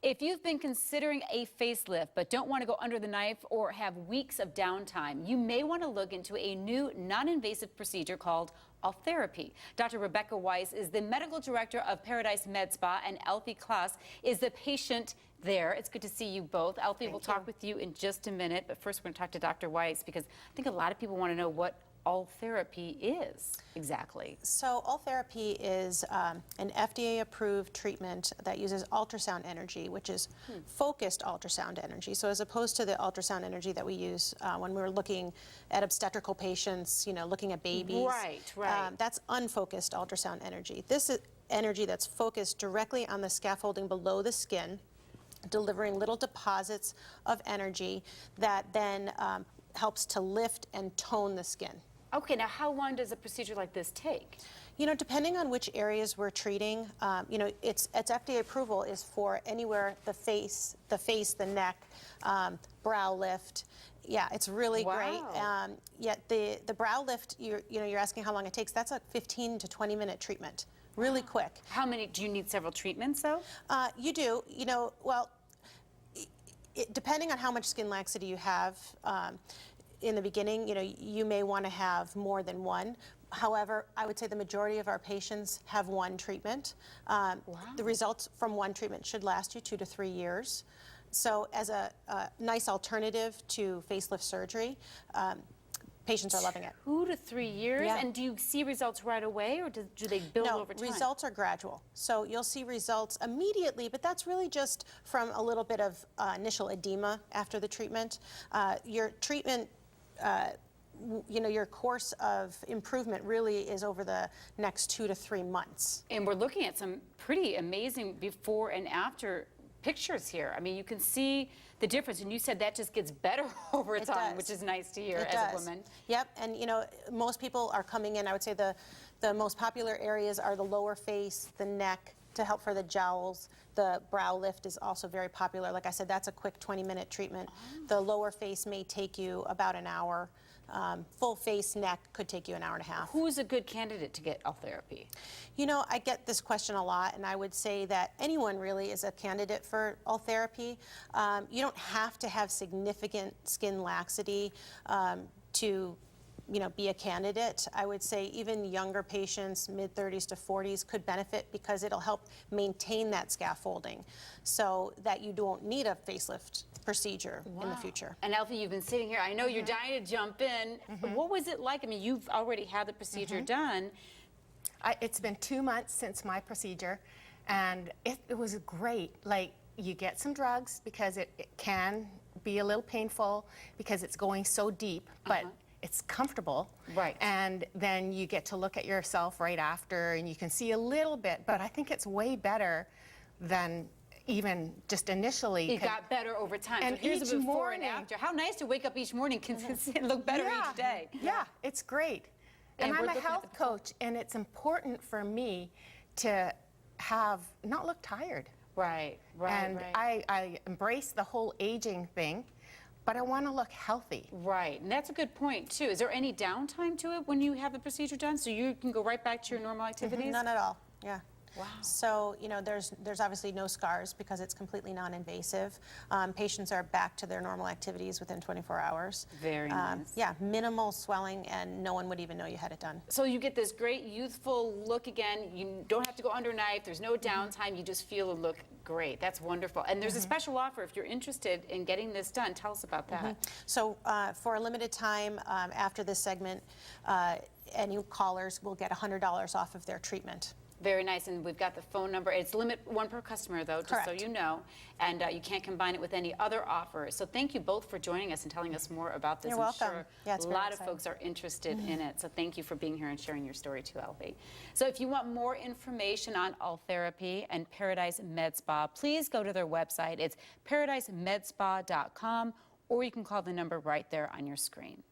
If you've been considering a facelift but don't want to go under the knife or have weeks of downtime, you may want to look into a new non-invasive procedure called Ultherapy. Dr. Rebecca Weis is the medical director of Paradise Medspa, and Alfie Klaas is the patient there. It's good to see you both. Alfie, we'll talk with you in just a minute, but first we're going to talk to Dr. Weis because I think a lot of people want to know what Ultherapy is exactly. So Ultherapy is an FDA-approved treatment that uses ultrasound energy, which is focused ultrasound energy. So as opposed to the ultrasound energy that we use when we're looking at obstetrical patients, you know, looking at babies. Right. That's unfocused ultrasound energy. This is energy that's focused directly on the scaffolding below the skin, delivering little deposits of energy that then helps to lift and tone the skin. Okay, now how long does a procedure like this take? You know, depending on which areas we're treating, you know, its FDA approval is for anywhere the face, the neck, brow lift. Yeah, it's really great. Yet the brow lift, you're asking how long it takes. That's a 15 to 20 minute treatment, really quick. How many? Do you need several treatments though? You do. You know, well, depending on how much skin laxity you have. In the beginning, you know, you may want to have more than one. However, I would say the majority of our patients have one treatment. The results from one treatment should last you 2 to 3 years. So as a nice alternative to facelift surgery, patients are loving it. 2 to 3 years? Yeah. And do you see results right away, or do they build over time? No, results are gradual. So you'll see results immediately, but that's really just from a little bit of initial edema after the treatment. Your treatment you know, your course of improvement really is over the next 2 to 3 months. And we're looking at some pretty amazing before and after pictures here. I mean, you can see the difference, and you said that just gets better over time, which is nice to hear as a woman. Yep, and you know, most people are coming in. I would say the most popular areas are the lower face, the neck, to help for the jowls. The brow lift is also very popular. Like I said, that's a quick 20-minute treatment. The lower face may take you about an hour. Full face, neck could take you an hour and a half. Who's a good candidate to get Ultherapy? You know, I get this question a lot, and I would say that anyone really is a candidate for Ultherapy. You don't have to have significant skin laxity to be a candidate. I would say even younger patients, mid-30s to 40s, could benefit because it'll help maintain that scaffolding so that you don't need a facelift procedure in the future. And Alfie, you've been sitting here. I know you're dying to jump in. What was it like? I mean, you've already had the procedure done. It's been 2 months since my procedure, and it was great. Like, you get some drugs because it can be a little painful because it's going so deep, but it's comfortable. Right. And then you get to look at yourself right after, and you can see a little bit, but I think it's way better than even just initially. It got better over time. And so here's each a before morning, and after. How nice to wake up each morning and look better each day. Yeah, it's great. And I'm a health coach, and it's important for me to not look tired. Right. And I embrace the whole aging thing, but I want to look healthy. Right, and that's a good point too. Is there any downtime to it when you have the procedure done, so you can go right back to your normal activities? None at all. Yeah. Wow. So, you know, there's obviously no scars because it's completely non-invasive. Patients are back to their normal activities within 24 hours. Very nice. Yeah, minimal swelling, and no one would even know you had it done. So you get this great youthful look again. You don't have to go under knife. There's no downtime. You just feel and look great. That's wonderful. And there's a special offer if you're interested in getting this done. Tell us about that. So for a limited time after this segment, any callers will get $100 off of their treatment. Very nice, and we've got the phone number. It's limit one per customer, though, just so you know, and you can't combine it with any other offers. So thank you both for joining us and telling us more about this. You're welcome. Sure Yeah, it's a lot of folks are interested in it, so thank you for being here and sharing your story too, Alfie. So if you want more information on Ultherapy and Paradise Medspa, please go to their website. It's paradisemedspa.com, or you can call the number right there on your screen.